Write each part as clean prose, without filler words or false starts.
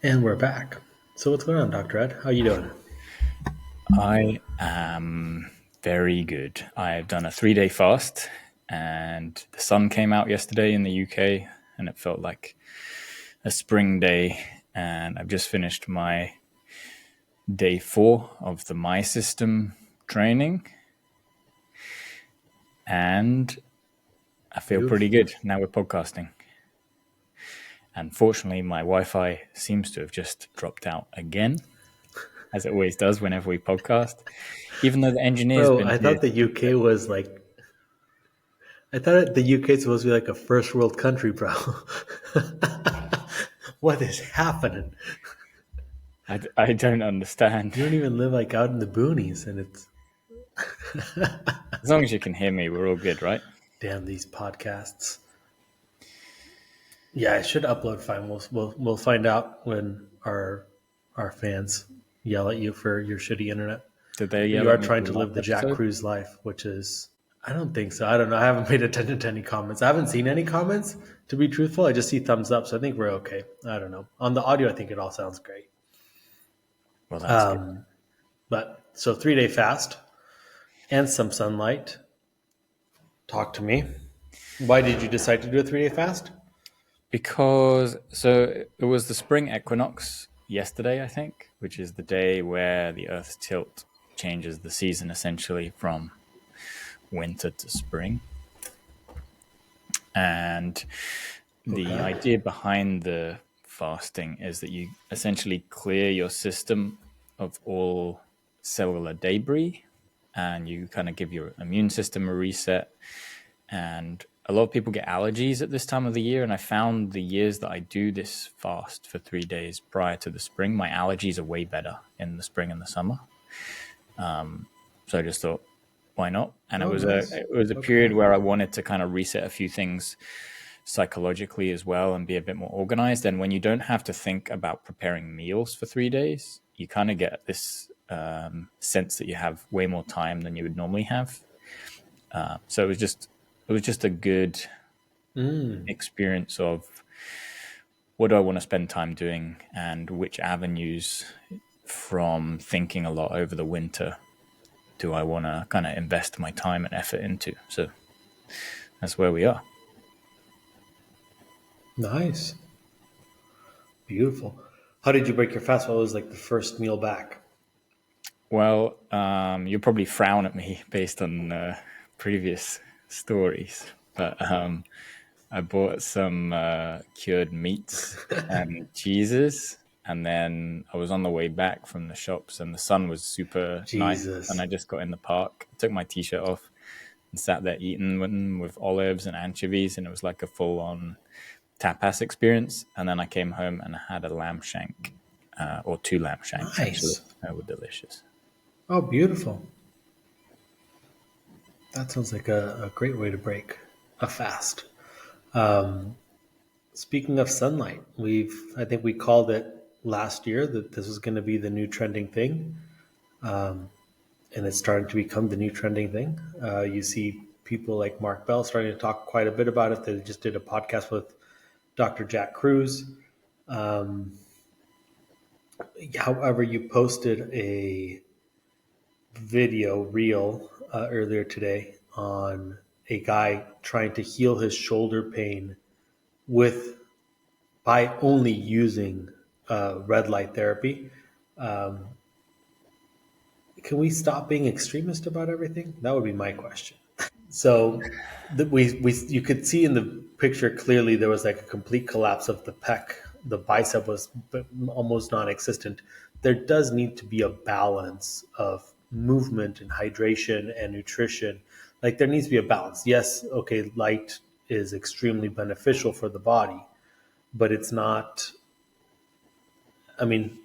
And we're back. So what's going on, Dr. Ed? How you doing? I am very good. I've done a 3-day fast, and the sun came out yesterday in the UK, and it felt like a spring day. And I've just finished my day 4 of the My System training, and I feel pretty Beautiful. good. Now we're podcasting. And fortunately, my Wi-Fi seems to have just dropped out again, as it always does whenever we podcast. Even though the engineer's Bro, been I here. thought the UK was like I thought the UK is supposed to be like a first world country, bro. What is happening? I don't understand. You don't even live like out in the boonies and it's As long as you can hear me, we're all good, right? damn these podcasts. Yeah, I should upload fine. We'll find out when our fans yell at you for your shitty internet. Did they But yell you at are me trying for to the last live the Jack episode? Cruz life, which is I don't think so. I don't know. I haven't paid attention to any comments. I haven't seen any comments, to be truthful. I just see thumbs up, so I think we're okay. I don't know. On the audio, I think it all sounds great. Well, that's good. But so 3 day fast and some sunlight. Talk to me. Why did you decide to do a 3 day fast? It was the spring equinox yesterday, I think, which is the day where the Earth's tilt changes the season essentially from winter to spring. And the Okay. idea behind the fasting is that you essentially clear your system of all cellular debris, and you kind of give your immune system a reset. And a lot of people get allergies at this time of the year. And I found the years that I do this fast for 3 days prior to the spring, my allergies are way better in the spring and the summer. So I just thought, why not? And Oh, nice. it was a period Okay. where I wanted to kind of reset a few things psychologically as well and be a bit more organized. And when you don't have to think about preparing meals for 3 days, you kind of get this sense that you have way more time than you would normally have. So it was just a good experience of what do I want to spend time doing and which avenues from thinking a lot over the winter do I want to kind of invest my time and effort into. So that's where we are. Nice. Beautiful. How did you break your fast? What was like the first meal back? Well, you'll probably frown at me based on previous stories, but I bought some cured meats and cheeses, and then I was on the way back from the shops, and the sun was super nice, and Jesus. I just got in the park, took my t-shirt off, and sat there eating with olives and anchovies, and it was like a full-on tapas experience. And then I came home and I had a lamb shank, or 2 lamb shanks actually. Nice. They were delicious. Oh, beautiful. That sounds like a great way to break a fast. Speaking of sunlight, I think we called it last year that this was going to be the new trending thing, and it's starting to become the new trending thing. You see people like Mark Bell starting to talk quite a bit about it. They just did a podcast with Dr. Jack Cruz. However, you posted a video reel earlier today on a guy trying to heal his shoulder pain with by only using red light therapy. Can we stop being extremist about everything? That would be my question. So you could see in the picture clearly there was like a complete collapse of the pec. The bicep was almost non-existent. There does need to be a balance of movement and hydration and nutrition. Like there needs to be a balance. Yes, okay, light is extremely beneficial for the body, but it's not. I mean,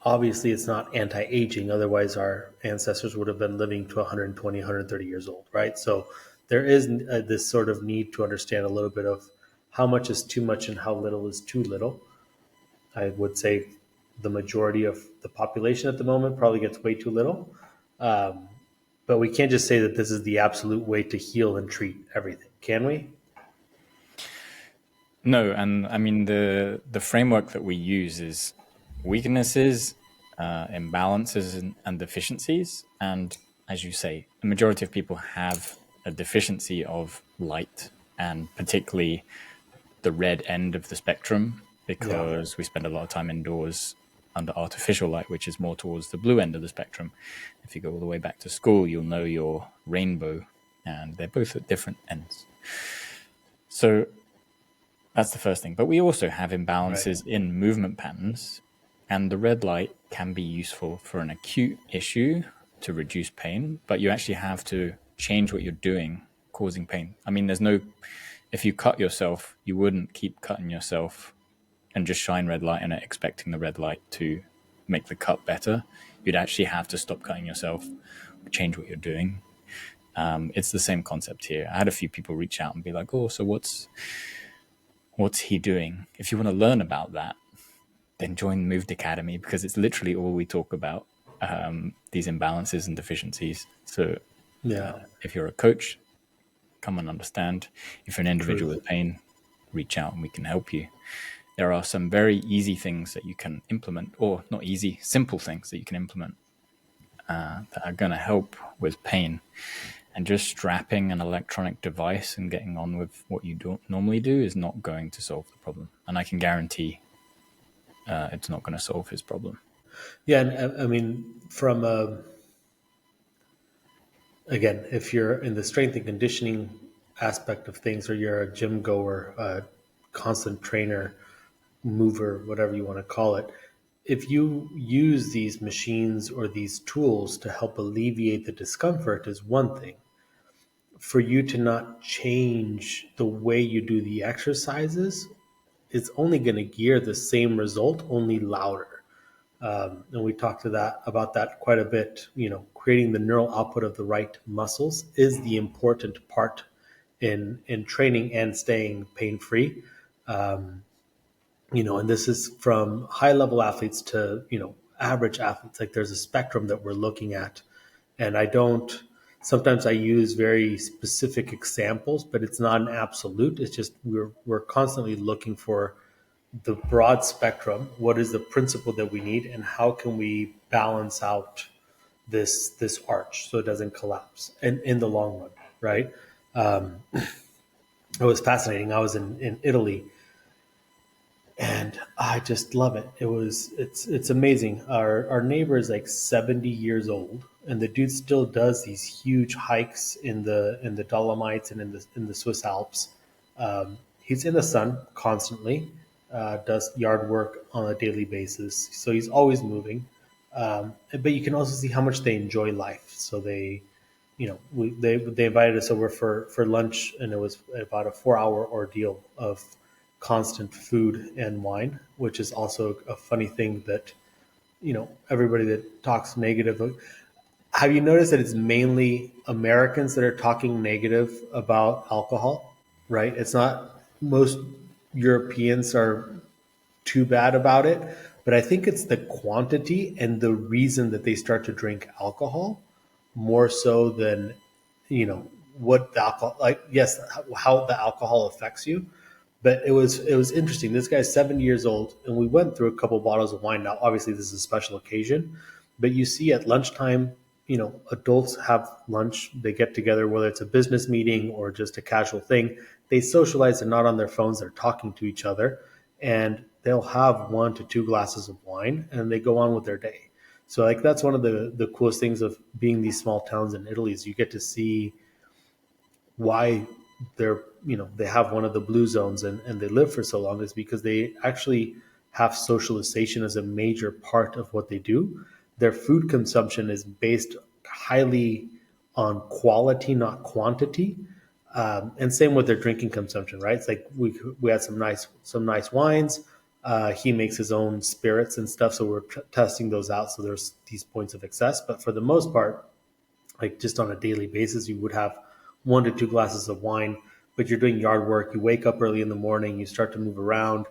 obviously, it's not anti-aging. Otherwise, our ancestors would have been living to 120, 130 years old, right? So there is this sort of need to understand a little bit of how much is too much and how little is too little. I would say the majority of the population at the moment probably gets way too little. But we can't just say that this is the absolute way to heal and treat everything, can we? No, and I mean the framework that we use is weaknesses, imbalances, and deficiencies. And as you say, the majority of people have a deficiency of light, and particularly the red end of the spectrum, Yeah. because we spend a lot of time indoors under artificial light, which is more towards the blue end of the spectrum. If you go all the way back to school, you'll know your rainbow, and they're both at different ends. So that's the first thing. But we also have Right. imbalances in movement patterns, and the red light can be useful for an acute issue to reduce pain, but you actually have to change what you're doing causing pain. I mean, if you cut yourself, you wouldn't keep cutting yourself and just shine red light on it, expecting the red light to make the cut better. You'd actually have to stop cutting yourself, change what you're doing. It's the same concept here. I had a few people reach out and be like, "Oh, so what's he doing?" If you want to learn about that, then join Moved Academy, because it's literally all we talk about, these imbalances and deficiencies. So Yeah. if you're a coach, come and understand. If you're an individual Truth. with pain, reach out and we can help you. There are some very easy things that you can implement, or not easy, simple things that you can implement that are going to help with pain. And just strapping an electronic device and getting on with what you don't normally do is not going to solve the problem. And I can guarantee it's not going to solve his problem. Yeah, and I mean, from again, if you're in the strength and conditioning aspect of things, or you're a gym goer, a constant trainer, mover, whatever you want to call it, if you use these machines or these tools to help alleviate the discomfort, is one thing. For you to not change the way you do the exercises, it's only going to gear the same result, only louder. And we talked to that about that quite a bit. Creating the neural output of the right muscles is the important part in training and staying pain free. And this is from high level athletes to average athletes. Like, there's a spectrum that we're looking at, and I don't. Sometimes I use very specific examples, but it's not an absolute. It's just we're constantly looking for the broad spectrum. What is the principle that we need, and how can we balance out this arch so it doesn't collapse in the long run, right? It was fascinating. I was in Italy, and I just love it. It's amazing. Our neighbor is like 70 years old, and the dude still does these huge hikes in the Dolomites and in the Swiss Alps. He's in the sun constantly, does yard work on a daily basis, so he's always moving. But you can also see how much they enjoy life. So they invited us over for lunch, and it was about a 4 hour ordeal of constant food and wine, which is also a funny thing that everybody that talks negative. Have you noticed that it's mainly Americans that are talking negative about alcohol? Right? It's not most Europeans are too bad about it, but I think it's the quantity and the reason that they start to drink alcohol more so than what the alcohol, like, yes, how the alcohol affects you. But it was interesting. This guy's 70 years old, and we went through a couple bottles of wine. Now, obviously, this is a special occasion, but you see at lunchtime, adults have lunch. They get together, whether it's a business meeting or just a casual thing. They socialize. They're not on their phones. They're talking to each other, and they'll have 1 to 2 glasses of wine, and they go on with their day. So, like, that's one of the coolest things of being these small towns in Italy, is you get to see why they have one of the blue zones, and they live for so long, is because they actually have socialization as a major part of what they do. Their food consumption is based highly on quality, not quantity. And same with their drinking consumption, right? It's like we had some nice wines. He makes his own spirits and stuff, so we're testing those out. So there's these points of excess, but for the most part, like, just on a daily basis, you would have 1 to 2 glasses of wine. But you're doing yard work. You wake up early in the morning. You start to move around.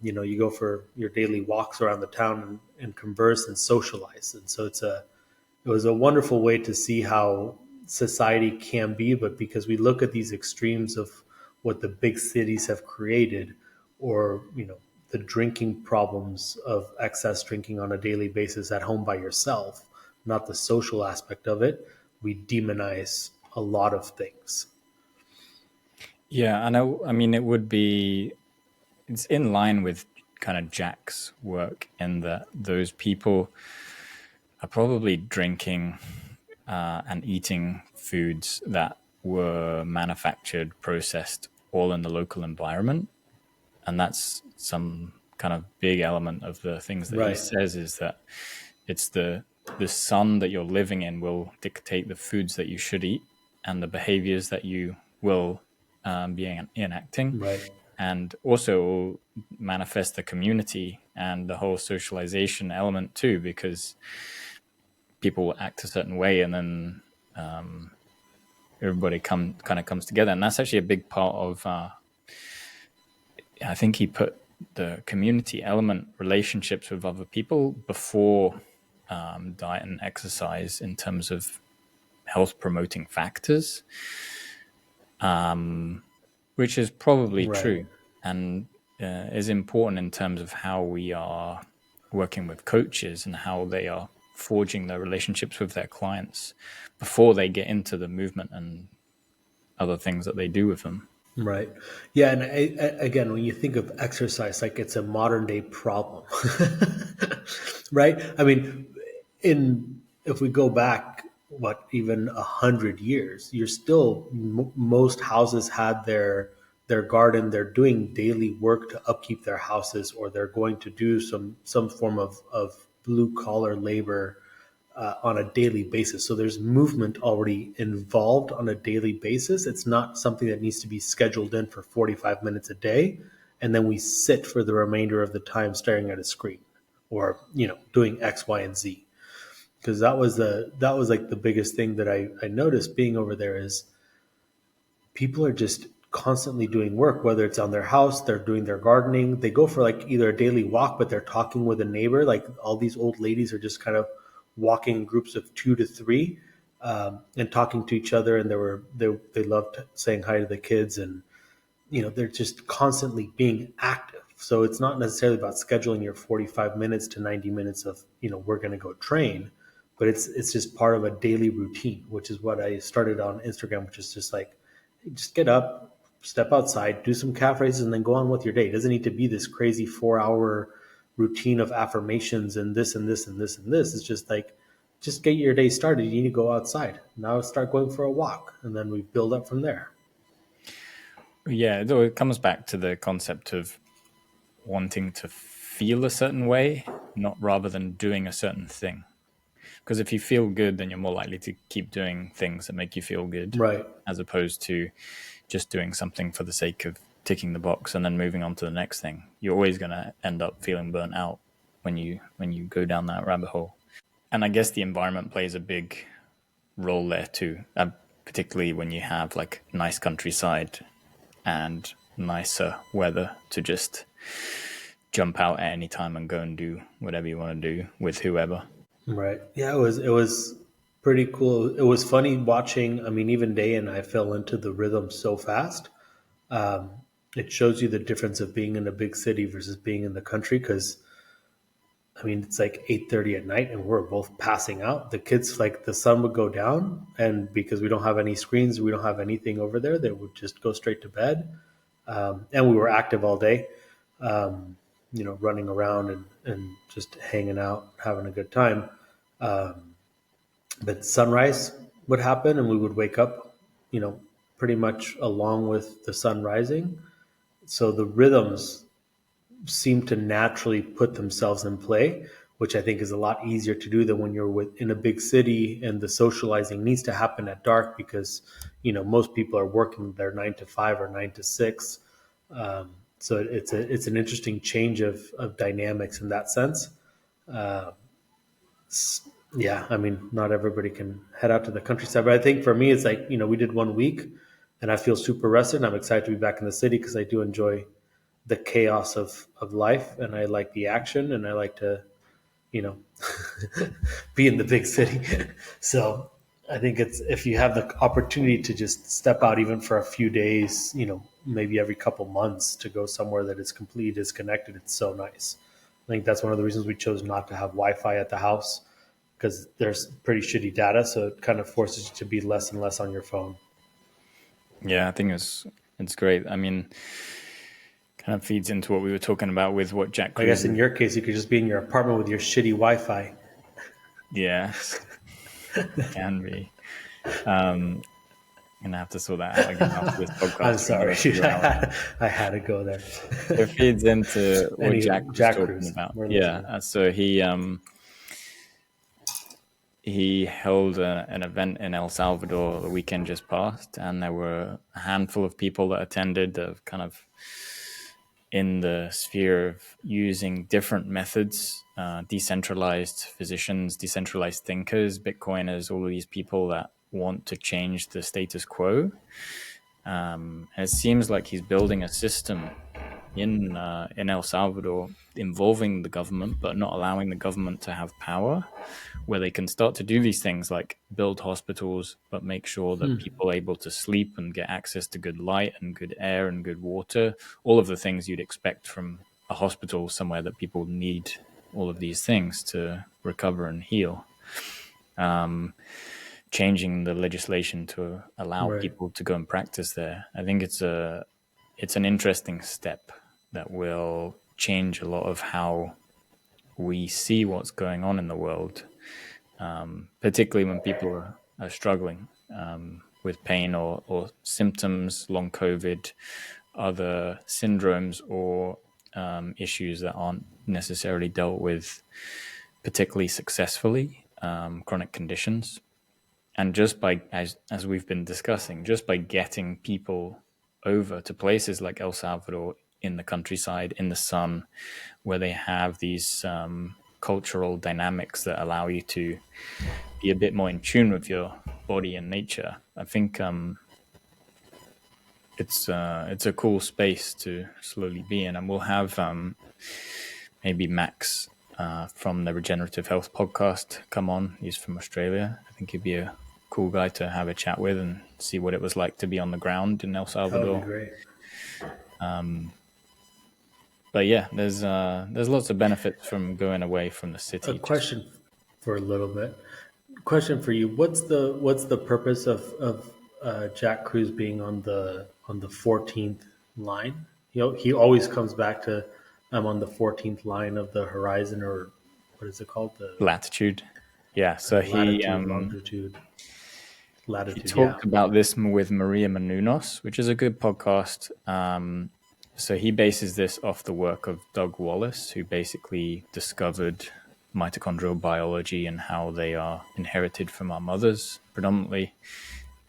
You go for your daily walks around the town, and converse and socialize. And so it was a wonderful way to see how society can be. But because we look at these extremes of what the big cities have created, or the drinking problems of excess drinking on a daily basis at home by yourself, not the social aspect of it, we demonize a lot of things. Yeah, I know. I mean, it's in line with kind of Jack's work in that those people are probably drinking and eating foods that were manufactured, processed, all in the local environment. And that's some kind of big element of the things that he Right. says is that it's the sun that you're living in will dictate the foods that you should eat and the behaviors that you will be enacting, Right. and also manifest the community and the whole socialization element too, because people will act a certain way and then everybody kind of comes together, and that's actually a big part of I think he put the community element, relationships with other people, before diet and exercise in terms of health promoting factors, which is probably Right. true and is important in terms of how we are working with coaches and how they are forging their relationships with their clients before they get into the movement and other things that they do with them. Right. Yeah. And again, when you think of exercise, like it's a modern day problem, right? I mean, in if we go back, what, even 100 years, you're still most houses had their garden. They're doing daily work to upkeep their houses, or they're going to do some form of blue collar labor on a daily basis. So there's movement already involved on a daily basis. It's not something that needs to be scheduled in for 45 minutes a day, and then we sit for the remainder of the time staring at a screen, or doing X, Y, and Z. Because that was like the biggest thing that I noticed being over there is people are just constantly doing work, whether it's on their house, they're doing their gardening, they go for like either a daily walk, but they're talking with a neighbor. Like all these old ladies are just kind of walking in groups of 2 to 3, and talking to each other. And they loved saying hi to the kids, and they're just constantly being active. So it's not necessarily about scheduling your 45 minutes to 90 minutes of, we're going to go train, but it's just part of a daily routine, which is what I started on Instagram, which is just like, hey, just get up, step outside, do some calf raises, and then go on with your day. It doesn't need to be this crazy 4 hour routine of affirmations and this and this and this and this. It's just like, just get your day started. You need to go outside. Now start going for a walk, and then we build up from there. Yeah, it comes back to the concept of wanting to feel a certain way, not rather than doing a certain thing. Because if you feel good, then you're more likely to keep doing things that make you feel good, Right. as opposed to just doing something for the sake of ticking the box and then moving on to the next thing. You're always going to end up feeling burnt out when you go down that rabbit hole. And I guess the environment plays a big role there too, particularly when you have like nice countryside and nicer weather to just jump out at any time and go and do whatever you want to do with whoever. Right. Yeah, it was pretty cool. It was funny watching. I mean, even Day and I fell into the rhythm so fast. Um, it shows you the difference of being in a big city versus being in the country. Because I mean, it's like 8:30 at night, and we're both passing out. The kids, like, the sun would go down, and because we don't have any screens, we don't have anything over there, they would just go straight to bed. And we were active all day, running around and just hanging out, having a good time. But sunrise would happen, and we would wake up, pretty much along with the sun rising. So the rhythms seem to naturally put themselves in play, which I think is a lot easier to do than when you're in a big city and the socializing needs to happen at dark, because most people are working their 9 to 5 or 9 to 6. So it's an interesting change of dynamics in that sense. Uh, yeah, I mean, not everybody can head out to the countryside, but I think for me, it's like, we did 1 week, and I feel super rested. And I'm excited to be back in the city because I do enjoy the chaos of life, and I like the action, and I like to, you know, be in the big city. So I think it's, if you have the opportunity to just step out even for a few days, maybe every couple months to go somewhere that is completely disconnected. It's so nice. I think that's one of the reasons we chose not to have Wi-Fi at the house, because there's pretty shitty data, so it kind of forces you to be less and less on your phone. Yeah, I think it's great. I mean, kind of feeds into what we were talking about with what Jack I Cruz. guess in your case, you could just be in your apartment with your shitty Wi-Fi. Yes, can be. I'm gonna have to sort that out again after this podcast. I'm sorry, I had to go there. It feeds into what Anyway, Jack was Jack talking Cruz, about. we're Yeah, listening. so he held an event in El Salvador the weekend just passed, and there were a handful of people that attended, of kind of in the sphere of using different methods, decentralized physicians, decentralized thinkers, Bitcoiners, all of these people that want to change the status quo. And it seems like he's building a system in El Salvador involving the government, but not allowing the government to have power, where they can start to do these things like build hospitals, but make sure that people are able to sleep and get access to good light and good air and good water, all of the things you'd expect from a hospital somewhere that people need all of these things to recover and heal. Changing the legislation to allow Right. people to go and practice there. I think it's an interesting step that will change a lot of how we see what's going on in the world, particularly when people are struggling with pain or symptoms, long COVID, other syndromes, or issues that aren't necessarily dealt with particularly successfully, chronic conditions. And just by, as we've been discussing, just by getting people over to places like El Salvador, in the countryside, in the sun, where they have these cultural dynamics that allow you to be a bit more in tune with your body and nature. I think it's a cool space to slowly be in, and we'll have maybe Max from the Regenerative Health podcast come on. He's from Australia. I think he'd be a cool guy to have a chat with and see what it was like to be on the ground in El That would be Salvador. great. But yeah, there's lots of benefits from going away from the city. A question for a little bit. Question for you: what's the purpose of Jack Cruz being on the 14th line? He always comes back to, I'm on the 14th line of the horizon, or what is it called? The Latitude. Yeah, so latitude, longitude, he latitude. Yeah. talked about this with Maria Menounos, which is a good podcast. So he bases this off the work of Doug Wallace, who basically discovered mitochondrial biology and how they are inherited from our mothers predominantly,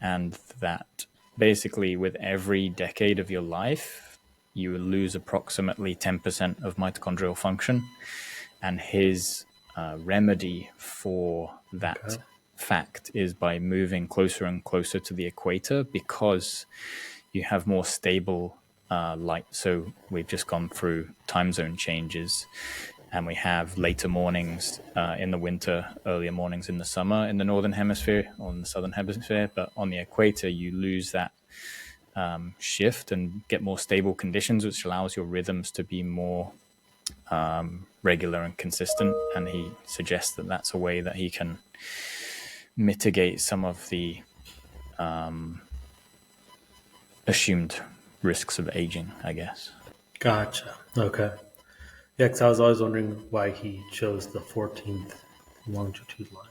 and that basically with every decade of your life, you will lose approximately 10% of mitochondrial function. And his remedy for that fact is by moving closer and closer to the equator, because you have more stable light. So we've just gone through time zone changes, and we have later mornings in the winter, earlier mornings in the summer in the northern hemisphere or in the southern hemisphere. But on the equator, you lose that shift and get more stable conditions, which allows your rhythms to be more regular and consistent. And he suggests that that's a way that he can mitigate some of the assumed risks of aging, I guess. Gotcha. Okay. Yeah, because I was always wondering why he chose the 14th longitude line.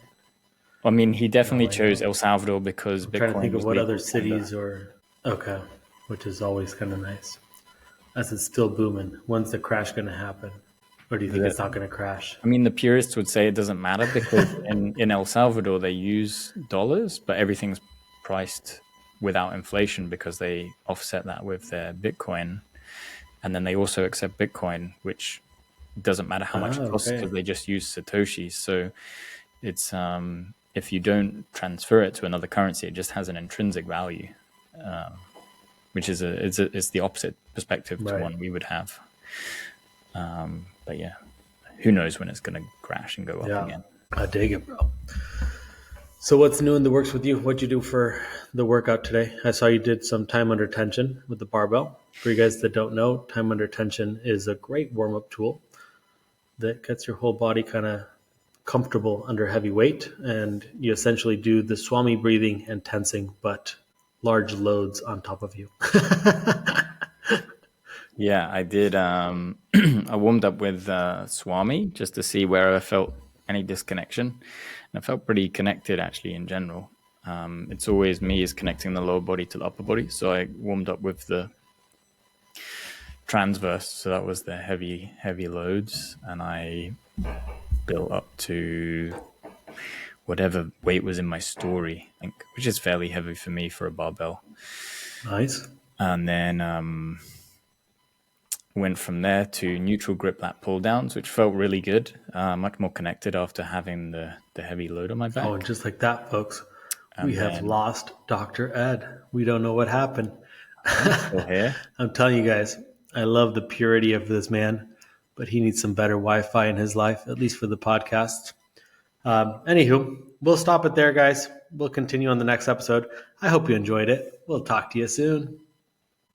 I mean, he definitely I chose know. El Salvador because I'm Bitcoin trying to think of was what legal other in Canada. cities okay, which is always kind of nice. As it's still booming. When's the crash going to happen? Or do you think it's not going to crash? I mean, the purists would say it doesn't matter because in El Salvador they use dollars, but everything's priced without inflation because they offset that with their Bitcoin. And then they also accept Bitcoin, which doesn't matter how much it costs because they just use Satoshis. So it's if you don't transfer it to another currency, it just has an intrinsic value, which is it's the opposite perspective to one we would have. But yeah, who knows when it's going to crash and go up again. I dig it, bro. So what's new in the works with you? What'd you do for the workout today? I saw you did some time under tension with the barbell. For you guys that don't know, time under tension is a great warm-up tool that gets your whole body kind of comfortable under heavy weight, and you essentially do the Swami breathing and tensing, but large loads on top of you. Yeah, I did. I warmed up with Swami just to see where I felt any disconnection. And I felt pretty connected actually in general. It's always me is connecting the lower body to the upper body. So I warmed up with the transverse. So that was the heavy loads. And I built up to whatever weight was in my story, I think, which is fairly heavy for me for a barbell. Nice. And then went from there to neutral grip lat pull downs, which felt really good. Much more connected after having the heavy load on my back. Oh, and just like that, folks, we have lost Dr. Ed. We don't know what happened. Still here. I'm telling you guys, I love the purity of this man, but he needs some better Wi-Fi in his life, at least for the podcast. Anywho, we'll stop it there, guys. We'll continue on the next episode. I hope you enjoyed it. We'll talk to you soon.